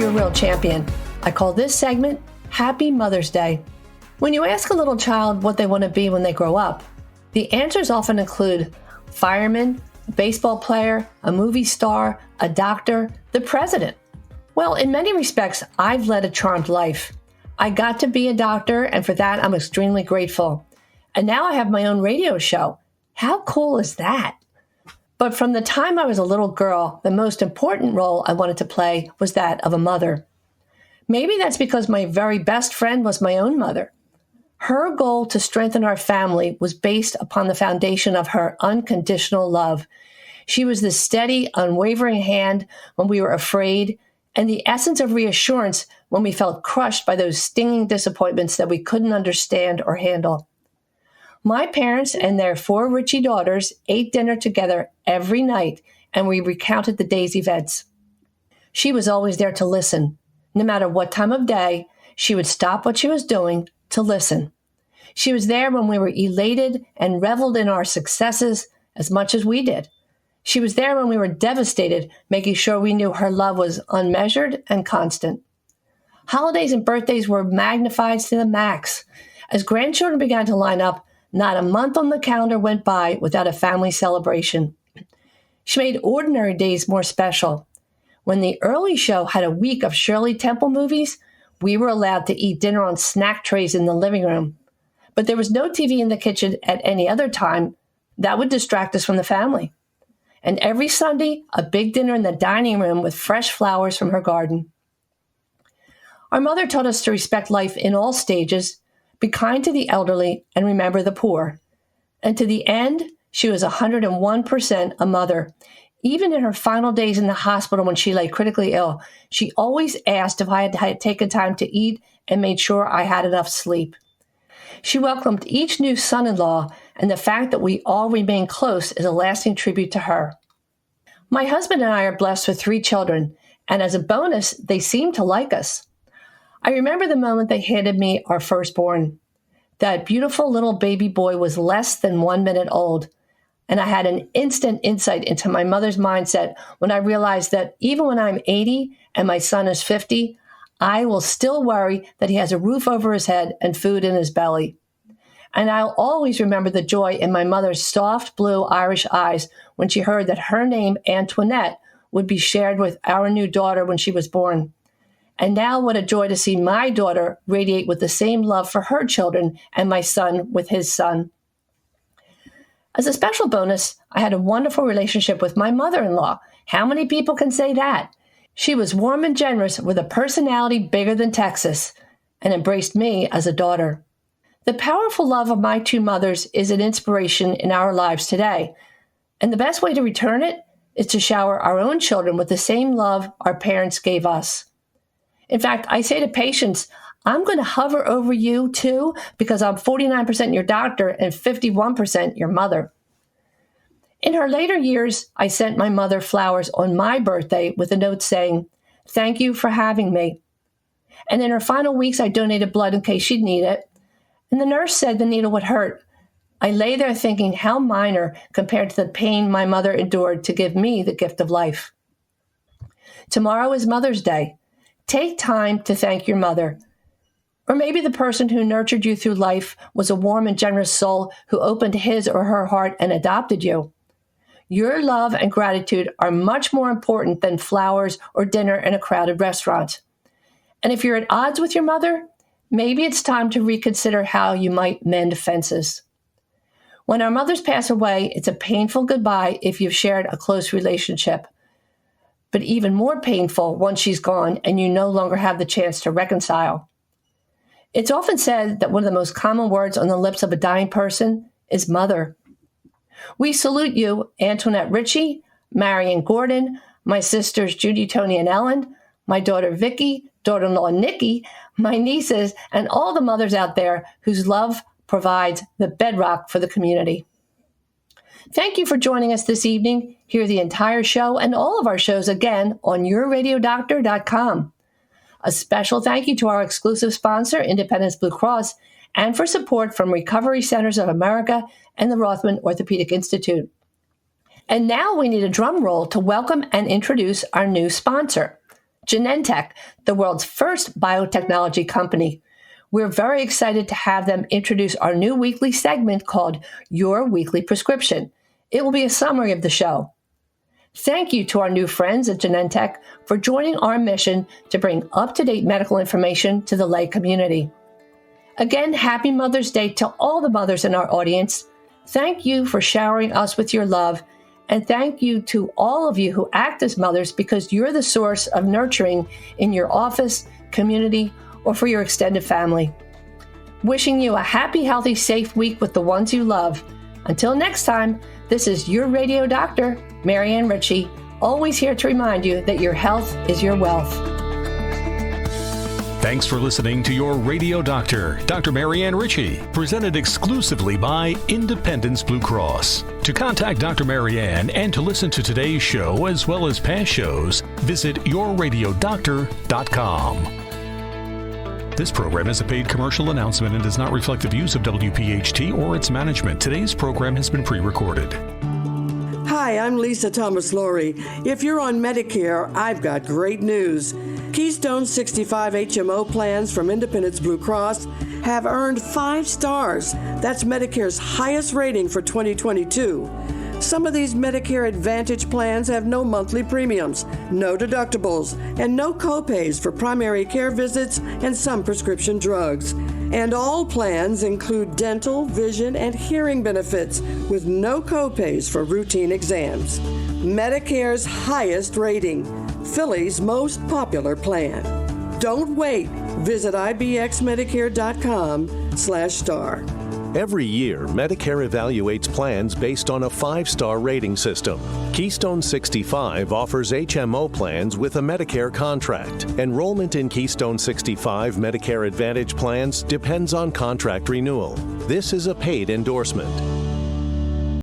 your real champion. I call this segment Happy Mother's Day. When you ask a little child what they want to be when they grow up, the answers often include fireman, a baseball player, a movie star, a doctor, the president. Well, in many respects, I've led a charmed life. I got to be a doctor, and for that, I'm extremely grateful. And now I have my own radio show. How cool is that? But from the time I was a little girl, the most important role I wanted to play was that of a mother. Maybe that's because my very best friend was my own mother. Her goal to strengthen our family was based upon the foundation of her unconditional love. She was the steady, unwavering hand when we were afraid, and the essence of reassurance when we felt crushed by those stinging disappointments that we couldn't understand or handle. My parents and their 4 Ritchie daughters ate dinner together every night, and we recounted the day's events. She was always there to listen. No matter what time of day, she would stop what she was doing to listen. She was there when we were elated and reveled in our successes as much as we did. She was there when we were devastated, making sure we knew her love was unmeasured and constant. Holidays and birthdays were magnified to the max. As grandchildren began to line up, not a month on the calendar went by without a family celebration. She made ordinary days more special. When the early show had a week of Shirley Temple movies, we were allowed to eat dinner on snack trays in the living room. But there was no TV in the kitchen at any other time. That would distract us from the family. And every Sunday, a big dinner in the dining room with fresh flowers from her garden. Our mother taught us to respect life in all stages, be kind to the elderly, and remember the poor. And to the end, she was 101% a mother. Even in her final days in the hospital when she lay critically ill, she always asked if I had taken time to eat and made sure I had enough sleep. She welcomed each new son-in-law, and the fact that we all remain close is a lasting tribute to her. My husband and I are blessed with 3 children, and as a bonus, they seem to like us. I remember the moment they handed me our firstborn. That beautiful little baby boy was less than 1 minute old, and I had an instant insight into my mother's mindset when I realized that even when I'm 80 and my son is 50, I will still worry that he has a roof over his head and food in his belly. And I'll always remember the joy in my mother's soft blue Irish eyes when she heard that her name, Antoinette, would be shared with our new daughter when she was born. And now what a joy to see my daughter radiate with the same love for her children and my son with his son. As a special bonus, I had a wonderful relationship with my mother-in-law. How many people can say that? She was warm and generous with a personality bigger than Texas and embraced me as a daughter. The powerful love of my 2 mothers is an inspiration in our lives today. And the best way to return it is to shower our own children with the same love our parents gave us. In fact, I say to patients, I'm going to hover over you too because I'm 49% your doctor and 51% your mother. In her later years, I sent my mother flowers on my birthday with a note saying, "Thank you for having me." And in her final weeks, I donated blood in case she'd need it. And the nurse said the needle would hurt. I lay there thinking how minor compared to the pain my mother endured to give me the gift of life. Tomorrow is Mother's Day. Take time to thank your mother. Or maybe the person who nurtured you through life was a warm and generous soul who opened his or her heart and adopted you. Your love and gratitude are much more important than flowers or dinner in a crowded restaurant. And if you're at odds with your mother, maybe it's time to reconsider how you might mend fences. When our mothers pass away, it's a painful goodbye if you've shared a close relationship. But even more painful once she's gone and you no longer have the chance to reconcile. It's often said that one of the most common words on the lips of a dying person is mother. We salute you, Antoinette Ritchie, Marian Gordon, my sisters Judy, Tony, and Ellen, my daughter Vicky, daughter-in-law Nikki, my nieces, and all the mothers out there whose love provides the bedrock for the community. Thank you for joining us this evening. Hear the entire show and all of our shows again on yourradiodoctor.com. A special thank you to our exclusive sponsor, Independence Blue Cross, and for support from Recovery Centers of America and the Rothman Orthopedic Institute. And now we need a drum roll to welcome and introduce our new sponsor. Genentech, the world's first biotechnology company. We're very excited to have them introduce our new weekly segment called Your Weekly Prescription. It will be a summary of the show. Thank you to our new friends at Genentech for joining our mission to bring up-to-date medical information to the lay community. Again, happy Mother's Day to all the mothers in our audience. Thank you for showering us with your love, and thank you to all of you who act as mothers because you're the source of nurturing in your office, community, or for your extended family. Wishing you a happy, healthy, safe week with the ones you love. Until next time, this is your radio doctor, Marianne Ritchie, always here to remind you that your health is your wealth. Thanks for listening to Your Radio Doctor, Dr. Marianne Ritchie, presented exclusively by Independence Blue Cross. To contact Dr. Marianne and to listen to today's show as well as past shows, visit yourradiodoctor.com. This program is a paid commercial announcement and does not reflect the views of WPHT or its management. Today's program has been pre-recorded. Hi, I'm Lisa Thomas-Laurie. If you're on Medicare, I've got great news. Keystone 65 HMO plans from Independence Blue Cross have earned 5 stars. That's Medicare's highest rating for 2022. Some of these Medicare Advantage plans have no monthly premiums, no deductibles, and no copays for primary care visits and some prescription drugs. And all plans include dental, vision, and hearing benefits with no copays for routine exams. Medicare's highest rating, Philly's most popular plan. Don't wait. Visit ibxmedicare.com/star. Every year, Medicare evaluates plans based on a 5-star rating system. Keystone 65 offers HMO plans with a Medicare contract. Enrollment in Keystone 65 Medicare Advantage plans depends on contract renewal. This is a paid endorsement.